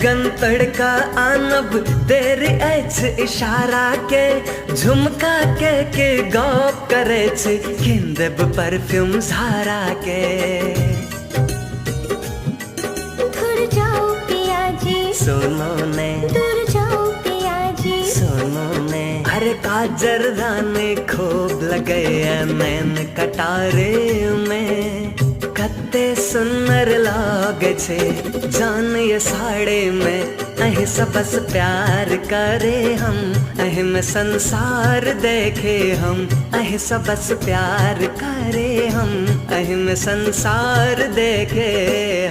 लगन तड़का आनब तेरी ऐछ इशारा के झुमका के गप करे छे किंदेब परफ्यूम झारा के दूर जाओ पिया जी सुनो ने दूर जाओ पिया जी सुनो ने अरे काजर राने खूब लगे नैन कटारे में कत्ते सुंदर लागे छे जान ये साड़े में अहि सबस प्यार करे हम अहि में संसार देखे हम अहि सबस प्यार करे हम अहि में संसार देखे